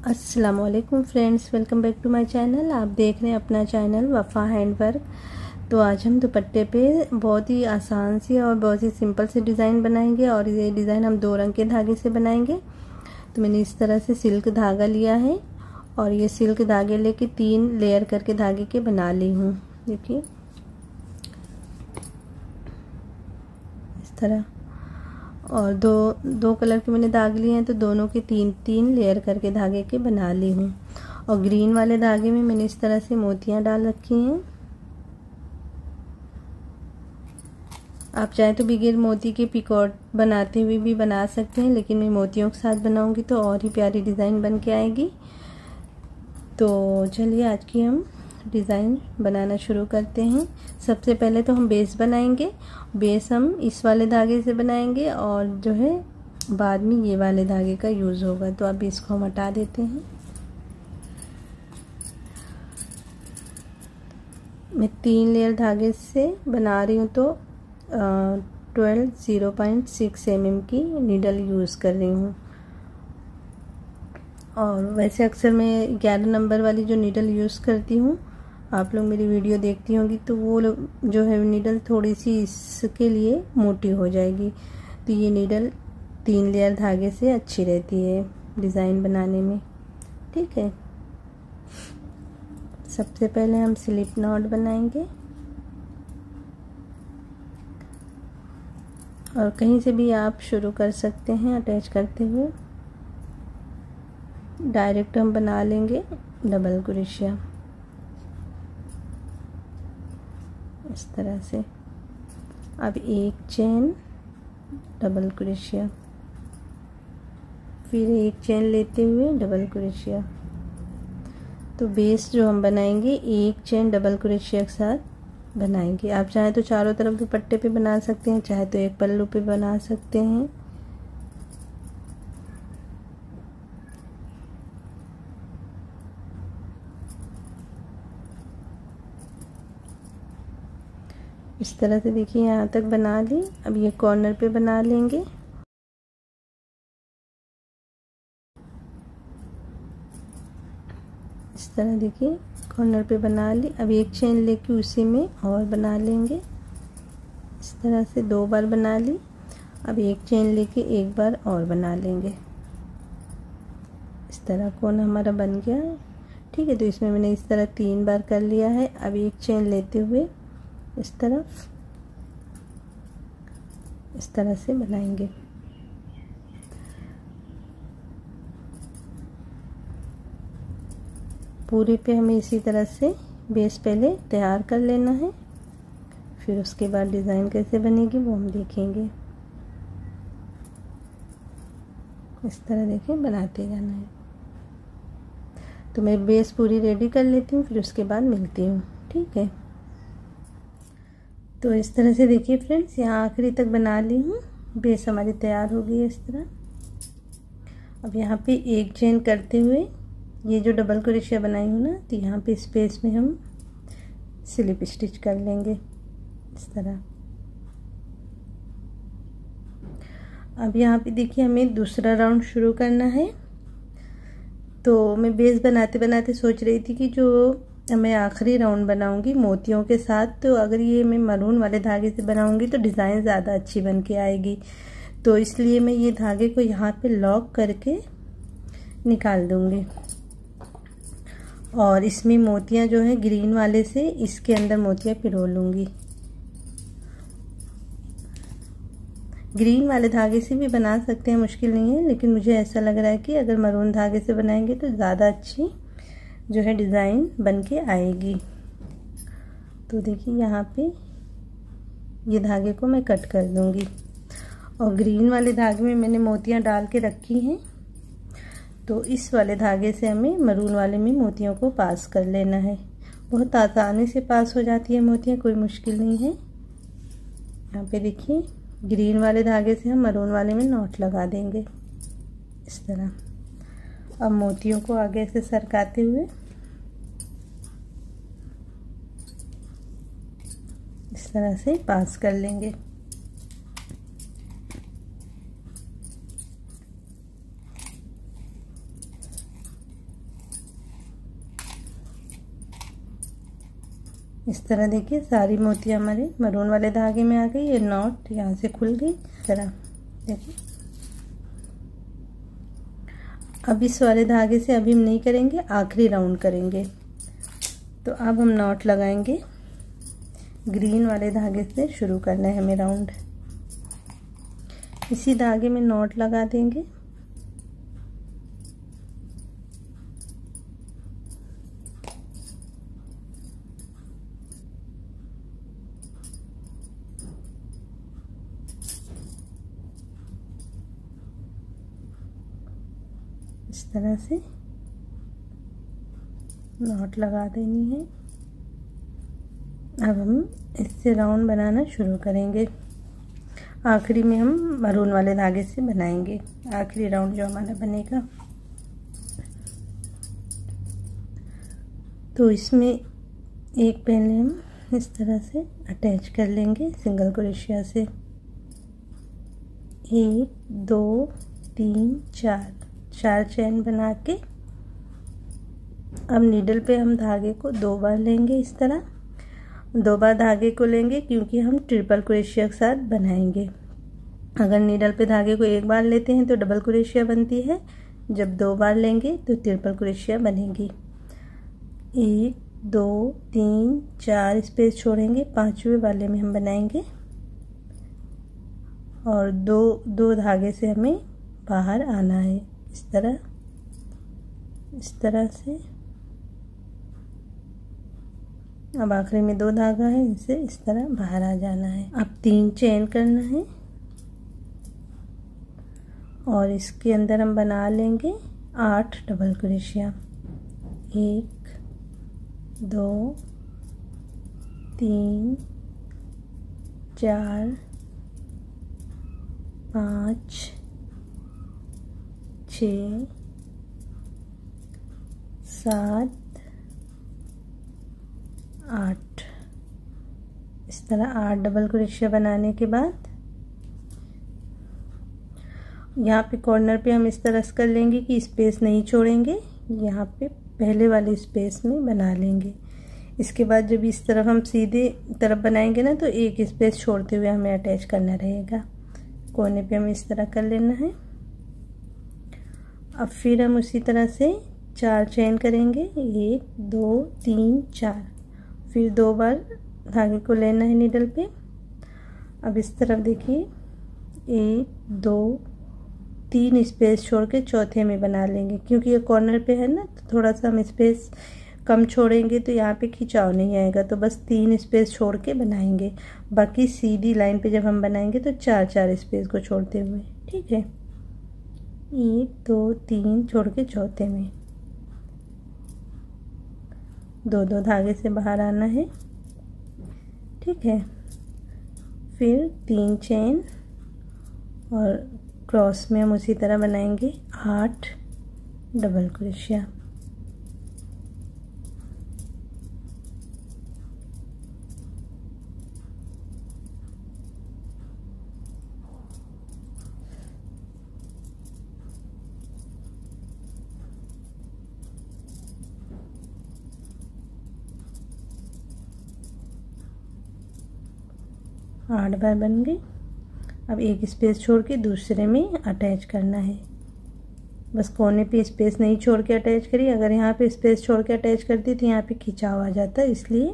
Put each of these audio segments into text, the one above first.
अस्सलाम वालेकुम friends, welcome back to my channel. आप देख रहे हैं अपना चैनल वफ़ा हैंडवर्क। तो आज हम दुपट्टे पे बहुत ही आसान सी और बहुत ही सिंपल से डिज़ाइन बनाएंगे और ये डिज़ाइन हम 2 रंग के धागे से बनाएंगे। तो मैंने इस तरह से सिल्क धागा लिया है और ये सिल्क धागे लेके 3 लेयर करके धागे के बना ली हूँ। देखिए इस तरह, और दो कलर के मैंने दाग लिए हैं तो दोनों के 3-3 लेयर करके धागे के बना ली हूँ। और ग्रीन वाले धागे में मैंने इस तरह से मोतियाँ डाल रखी हैं। आप चाहे तो बगैर मोती के पिकॉट बनाते हुए भी बना सकते हैं, लेकिन मैं मोतियों के साथ बनाऊंगी तो और ही प्यारी डिज़ाइन बन के आएगी। तो चलिए आज की हम डिज़ाइन बनाना शुरू करते हैं। सबसे पहले तो हम बेस बनाएंगे। बेस हम इस वाले धागे से बनाएंगे और जो है बाद में ये वाले धागे का यूज़ होगा। तो अब इसको हम हटा देते हैं। मैं 3 लेयर धागे से बना रही हूँ तो 0.6 mm की नीडल यूज़ कर रही हूँ। और वैसे अक्सर मैं 11 नंबर वाली जो नीडल यूज़ करती हूँ, आप लोग मेरी वीडियो देखती होंगी तो वो जो है नीडल थोड़ी सी इसके लिए मोटी हो जाएगी। तो ये नीडल 3 लेयर धागे से अच्छी रहती है डिज़ाइन बनाने में। ठीक है, सबसे पहले हम स्लिप नॉट बनाएंगे और कहीं से भी आप शुरू कर सकते हैं अटैच करते हुए। डायरेक्ट हम बना लेंगे डबल क्रोशिया इस तरह से। अब एक चेन डबल क्रोशिया, फिर एक चेन लेते हुए डबल क्रोशिया। तो बेस जो हम बनाएंगे एक चेन डबल क्रोशिया के साथ बनाएंगे। आप चाहे तो चारों तरफ दुपट्टे पे बना सकते हैं, चाहे तो एक पल्लू पे बना सकते हैं। इस तरह से देखिए यहाँ तक बना ली। अब ये कॉर्नर पे बना लेंगे। इस तरह देखिए कॉर्नर पे बना ली। अब एक चेन लेके उसी में और बना लेंगे। इस तरह से 2 बार बना ली। अब एक चेन लेके एक बार और बना लेंगे। इस तरह कोन हमारा बन गया है। ठीक है, तो इसमें मैंने इस तरह 3 बार कर लिया है। अब एक चेन लेते हुए इस तरफ इस तरह से बनाएंगे। पूरे पे हमें इसी तरह से बेस पहले तैयार कर लेना है, फिर उसके बाद डिज़ाइन कैसे बनेगी वो हम देखेंगे। इस तरह देखें बनाते जाना है। तो मैं बेस पूरी रेडी कर लेती हूँ, फिर उसके बाद मिलती हूँ। ठीक है, तो इस तरह से देखिए फ्रेंड्स, यहाँ आखिरी तक बना ली हूँ। बेस हमारी तैयार हो गई है इस तरह। अब यहाँ पे एक चेन करते हुए ये जो डबल क्रोशिया बनाई हूँ ना, तो यहाँ पे स्पेस में हम स्लिप स्टिच कर लेंगे इस तरह। अब यहाँ पे देखिए हमें दूसरा राउंड शुरू करना है। तो मैं बेस बनाते बनाते सोच रही थी कि जो मैं आखिरी राउंड बनाऊंगी मोतियों के साथ, तो अगर ये मैं मरून वाले धागे से बनाऊंगी तो डिज़ाइन ज़्यादा अच्छी बन के आएगी। तो इसलिए मैं ये धागे को यहाँ पे लॉक करके निकाल दूंगी और इसमें मोतियाँ जो है ग्रीन वाले से इसके अंदर मोतियाँ पिरो लूँगी। ग्रीन वाले धागे से भी बना सकते हैं, मुश्किल नहीं है, लेकिन मुझे ऐसा लग रहा है कि अगर मरून धागे से बनाएंगे तो ज़्यादा अच्छी जो है डिज़ाइन बन के आएगी। तो देखिए यहाँ पे ये धागे को मैं कट कर दूँगी और ग्रीन वाले धागे में मैंने मोतियाँ डाल के रखी हैं। तो इस वाले धागे से हमें मरून वाले में मोतियों को पास कर लेना है। बहुत आसानी से पास हो जाती है मोतियाँ, कोई मुश्किल नहीं है। यहाँ पे देखिए ग्रीन वाले धागे से हम मरून वाले में नॉट लगा देंगे इस तरह। अब मोतियों को आगे से सरकाते हुए इस तरह से पास कर लेंगे। इस तरह देखिए सारी मोतियाँ हमारे मरून वाले धागे में आ गई। ये नॉट यहाँ से खुल गई इस तरह देखिए। अब इस वाले धागे से अभी हम नहीं करेंगे, आखिरी राउंड करेंगे। तो अब हम नॉट लगाएंगे। ग्रीन वाले धागे से शुरू करना है हमें राउंड। इसी धागे में नॉट लगा देंगे। इस तरह से नॉट लगा देनी है। अब हम इससे राउंड बनाना शुरू करेंगे। आखिरी में हम मरून वाले धागे से बनाएंगे आखिरी राउंड जो हमारा बनेगा। तो इसमें एक पहले हम इस तरह से अटैच कर लेंगे सिंगल क्रोशिया से। 1 2 3 4 चेन बना के अब नीडल पे हम धागे को 2 बार लेंगे। इस तरह 2 बार धागे को लेंगे क्योंकि हम ट्रिपल क्रोशिया के साथ बनाएंगे। अगर नीडल पे धागे को 1 बार लेते हैं तो डबल क्रोशिया बनती है, जब 2 बार लेंगे तो ट्रिपल क्रोशिया बनेगी। 1 2 3 4 स्पेस छोड़ेंगे, 5वें वाले में हम बनाएंगे और दो धागे से हमें बाहर आना है। इस तरह से। अब आखिरी में 2 धागा है, इनसे इस तरह बाहर आ जाना है। अब 3 चेन करना है और इसके अंदर हम बना लेंगे 8 डबल क्रोशिया। 1 2 3 4 5 6 7 8। इस तरह 8 डबल क्रोशिया बनाने के बाद यहाँ पे कॉर्नर पे हम इस तरह से कर लेंगे कि स्पेस नहीं छोड़ेंगे। यहाँ पे पहले वाले स्पेस में बना लेंगे। इसके बाद जब इस तरफ हम सीधे तरफ बनाएंगे ना, तो एक स्पेस छोड़ते हुए हमें अटैच करना रहेगा। कोने पे हमें इस तरह कर लेना है। अब फिर हम उसी तरह से 4 चेन करेंगे। 1 2 3 4। फिर 2 बार धागे को लेना है नीडल पे। अब इस तरफ देखिए 1 2 3 स्पेस छोड़ के चौथे में बना लेंगे, क्योंकि ये कॉर्नर पे है ना, तो थोड़ा सा हम स्पेस कम छोड़ेंगे तो यहाँ पे खिंचाव नहीं आएगा। तो बस 3 स्पेस छोड़ के बनाएंगे। बाकी सीधी लाइन पे जब हम बनाएंगे तो 4 स्पेस को छोड़ते हुए, ठीक है। 1 2 3 छोड़ के चौथे में 2 धागे से बाहर आना है, ठीक है। फिर 3 चेन और क्रॉस में हम उसी तरह बनाएंगे 8 डबल क्रोशिया। आठ बार बन गई। अब एक स्पेस छोड़ के दूसरे में अटैच करना है। बस कोने पे स्पेस नहीं छोड़ के अटैच करिए। अगर यहाँ पे स्पेस छोड़ के अटैच कर दी तो यहाँ पे खिंचाव आ जाता है, इसलिए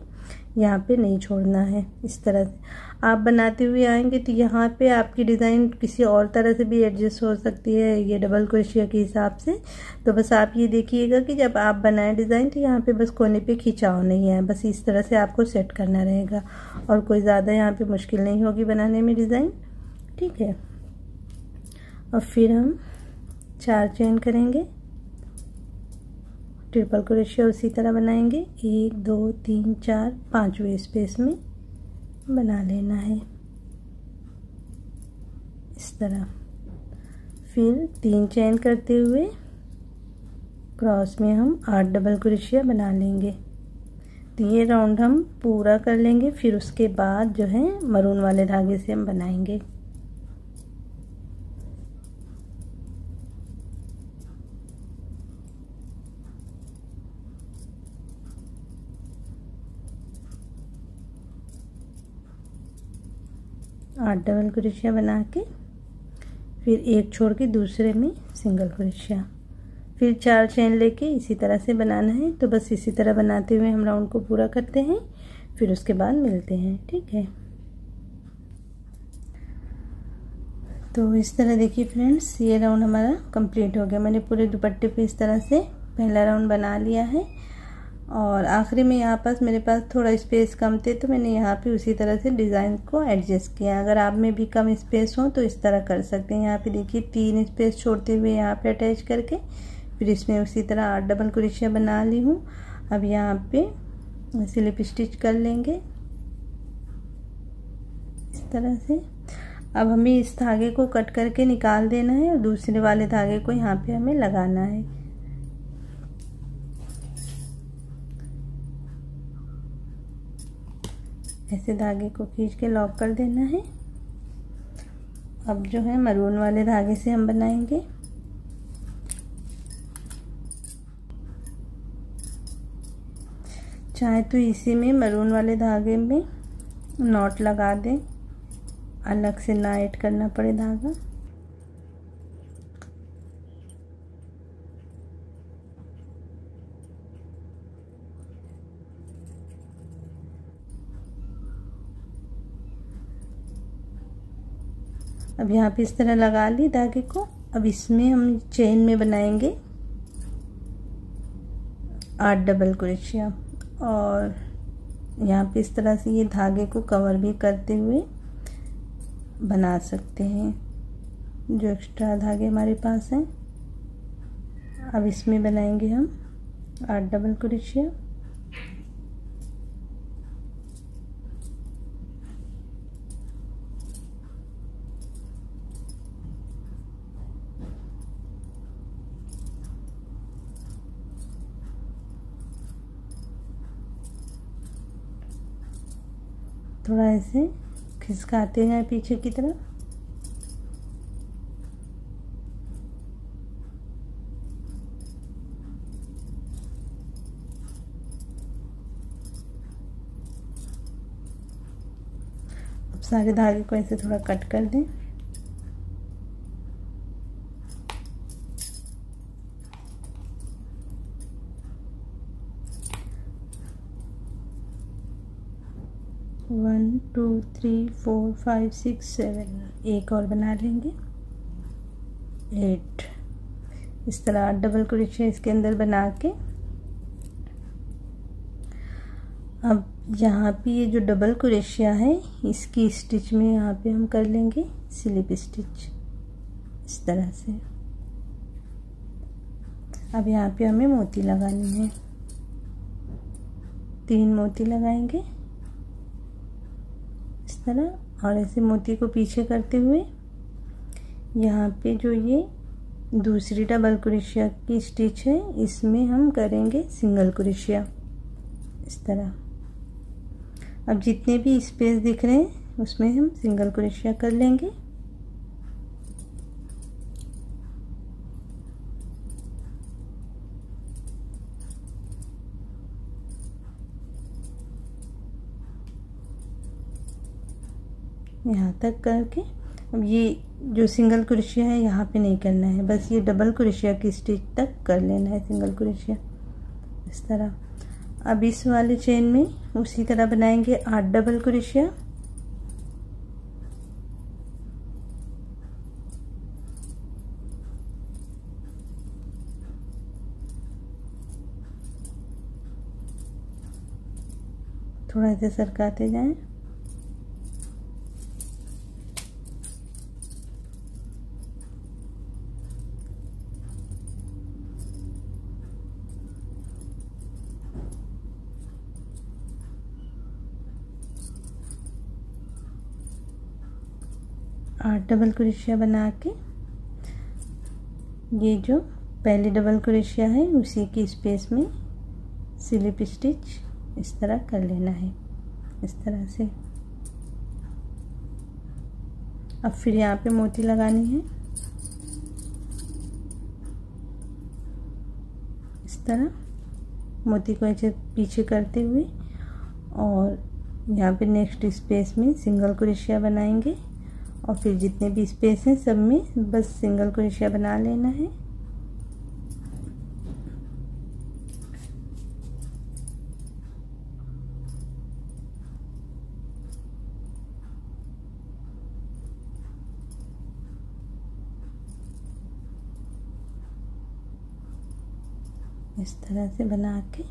यहाँ पे नहीं छोड़ना है। इस तरह से आप बनाते हुए आएंगे तो यहाँ पे आपकी डिज़ाइन किसी और तरह से भी एडजस्ट हो सकती है, ये डबल क्रोशिया के हिसाब से। तो बस आप ये देखिएगा कि जब आप बनाएं डिज़ाइन तो यहाँ पे बस कोने पे खिंचाव नहीं है, बस इस तरह से आपको सेट करना रहेगा और कोई ज़्यादा यहाँ पे मुश्किल नहीं होगी बनाने में डिज़ाइन, ठीक है। और फिर हम 4 चेन करेंगे, ट्रिपल क्रोशिया उसी तरह बनाएंगे। 1 2 3 4 5वें स्पेस में बना लेना है इस तरह। फिर 3 चेन करते हुए क्रॉस में हम 8 डबल क्रोशिया बना लेंगे। तो ये राउंड हम पूरा कर लेंगे। फिर उसके बाद जो है मरून वाले धागे से हम बनाएंगे। 8 डबल क्रोशिया बना के फिर एक छोड़ के दूसरे में सिंगल क्रोशिया, फिर 4 चेन लेके इसी तरह से बनाना है। तो बस इसी तरह बनाते हुए हम राउंड को पूरा करते हैं, फिर उसके बाद मिलते हैं। ठीक है, तो इस तरह देखिए फ्रेंड्स, ये राउंड हमारा कंप्लीट हो गया। मैंने पूरे दुपट्टे पे इस तरह से पहला राउंड बना लिया है और आखिरी में यहाँ पास मेरे पास थोड़ा स्पेस कम थे तो मैंने यहाँ पे उसी तरह से डिज़ाइन को एडजस्ट किया। अगर आप में भी कम स्पेस हो तो इस तरह कर सकते हैं। यहाँ पे देखिए 3 स्पेस छोड़ते हुए यहाँ पे अटैच करके फिर इसमें उसी तरह 8 डबल क्रोशिया बना ली हूँ। अब यहाँ पे स्लिप स्टिच कर लेंगे इस तरह से। अब हमें इस धागे को कट करके निकाल देना है और दूसरे वाले धागे को यहाँ पे हमें लगाना है। ऐसे धागे को खींच के लॉक कर देना है। अब जो है मरून वाले धागे से हम बनाएंगे। चाहे तो इसी में मरून वाले धागे में नॉट लगा दें, अलग से ना ऐड करना पड़े धागा। अब यहाँ पे इस तरह लगा ली धागे को। अब इसमें हम चेन में बनाएंगे 8 डबल क्रोशिया और यहाँ पे इस तरह से ये धागे को कवर भी करते हुए बना सकते हैं जो एक्स्ट्रा धागे हमारे पास हैं। अब इसमें बनाएंगे हम 8 डबल क्रोशिया। थोड़ा ऐसे खिसकाते हैं पीछे की तरफ। अब सारे धागे को ऐसे थोड़ा कट कर दें। वन 2 3 4 5 6 7 एक और बना लेंगे 8। इस तरह 8 डबल क्रोशिया इसके अंदर बना के अब यहाँ पे ये जो डबल क्रोशिया है इसकी स्टिच में यहाँ पे हम कर लेंगे स्लिप स्टिच इस तरह से। अब यहाँ पे हमें मोती लगानी है, 3 मोती लगाएंगे इस तरह और ऐसे मोती को पीछे करते हुए यहाँ पे जो ये दूसरी डबल क्रोशिया की स्टिच है इसमें हम करेंगे सिंगल क्रोशिया इस तरह। अब जितने भी स्पेस दिख रहे हैं उसमें हम सिंगल क्रोशिया कर लेंगे। यहाँ तक करके अब ये जो सिंगल क्रोशिया है यहाँ पे नहीं करना है, बस ये डबल क्रोशिया की स्टिच तक कर लेना है सिंगल क्रोशिया इस तरह। अब इस वाले चेन में उसी तरह बनाएंगे 8 डबल क्रोशिया। थोड़ा ऐसे सरकाते जाएं। आठ डबल क्रोशिया बना के ये जो पहली डबल क्रोशिया है उसी की स्पेस में स्लिप स्टिच इस तरह कर लेना है इस तरह से। अब फिर यहाँ पे मोती लगानी है इस तरह, मोती को ऐसे पीछे करते हुए और यहाँ पे नेक्स्ट स्पेस में सिंगल क्रोशिया बनाएंगे और फिर जितने भी स्पेस हैं सब में बस सिंगल क्रोशिया बना लेना है। इस तरह से बना के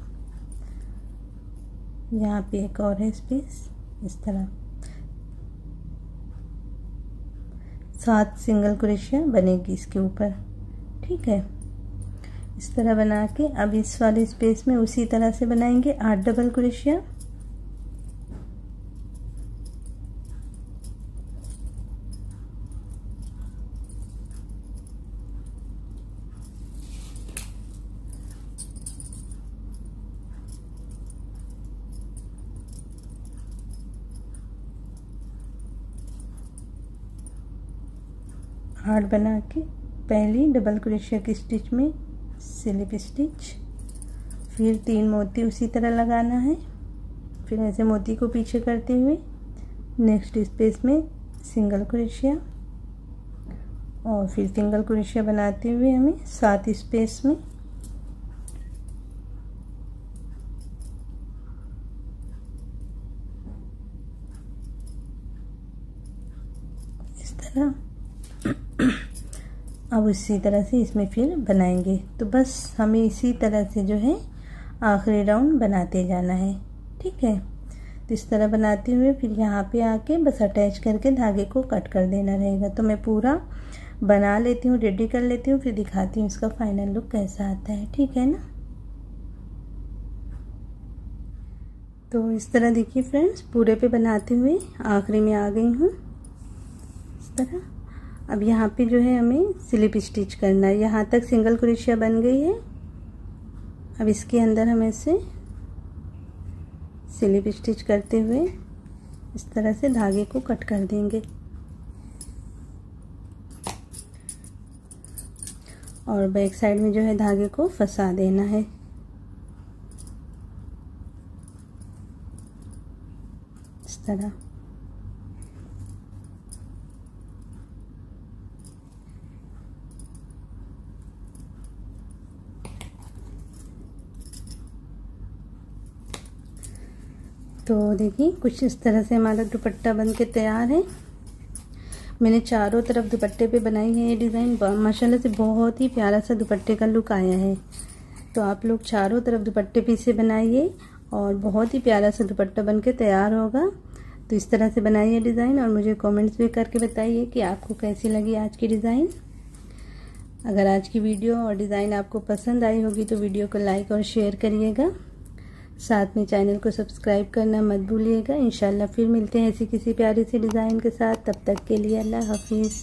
यहाँ पे एक और है स्पेस, इस तरह 7 सिंगल क्रोशिया बनेगी इसके ऊपर। ठीक है, इस तरह बना के अब इस वाले स्पेस में उसी तरह से बनाएंगे 8 डबल क्रोशिया। आठ बना के पहली डबल क्रोशिया की स्टिच में स्लिप स्टिच, फिर 3 मोती उसी तरह लगाना है, फिर ऐसे मोती को पीछे करते हुए नेक्स्ट स्पेस में सिंगल क्रोशिया और फिर सिंगल क्रोशिया बनाते हुए हमें 7 स्पेस में इस तरह। अब इसी तरह से इसमें फिर बनाएंगे। तो बस हमें इसी तरह से जो है आखिरी राउंड बनाते जाना है। ठीक है, तो इस तरह बनाते हुए फिर यहाँ पे आके बस अटैच करके धागे को कट कर देना रहेगा। तो मैं पूरा बना लेती हूँ, रेडी कर लेती हूँ, फिर दिखाती हूँ इसका फाइनल लुक कैसा आता है। ठीक है ना। तो इस तरह देखिए फ्रेंड्स, पूरे पे बनाते हुए आखिरी में आ गई हूँ इस तरह। अब यहाँ पे जो है हमें स्लिप स्टिच करना है। यहाँ तक सिंगल क्रोशिया बन गई है। अब इसके अंदर हम ऐसे स्लिप स्टिच करते हुए इस तरह से धागे को कट कर देंगे और बैक साइड में जो है धागे को फंसा देना है इस तरह। तो देखिए कुछ इस तरह से हमारा दुपट्टा बन के तैयार है। मैंने चारों तरफ दुपट्टे पे बनाई है ये डिज़ाइन। माशाल्लाह से बहुत ही प्यारा सा दुपट्टे का लुक आया है। तो आप लोग चारों तरफ दुपट्टे पे इसे बनाइए और बहुत ही प्यारा सा दुपट्टा बन के तैयार होगा। तो इस तरह से बनाइए डिज़ाइन और मुझे कमेंट्स भी करके बताइए कि आपको कैसी लगी आज की डिज़ाइन। अगर आज की वीडियो और डिज़ाइन आपको पसंद आई होगी तो वीडियो को लाइक और शेयर करिएगा। साथ में चैनल को सब्सक्राइब करना मत भूलिएगा। इंशाल्लाह फिर मिलते हैं ऐसी किसी प्यारी सी डिज़ाइन के साथ। तब तक के लिए अल्लाह हाफिज़।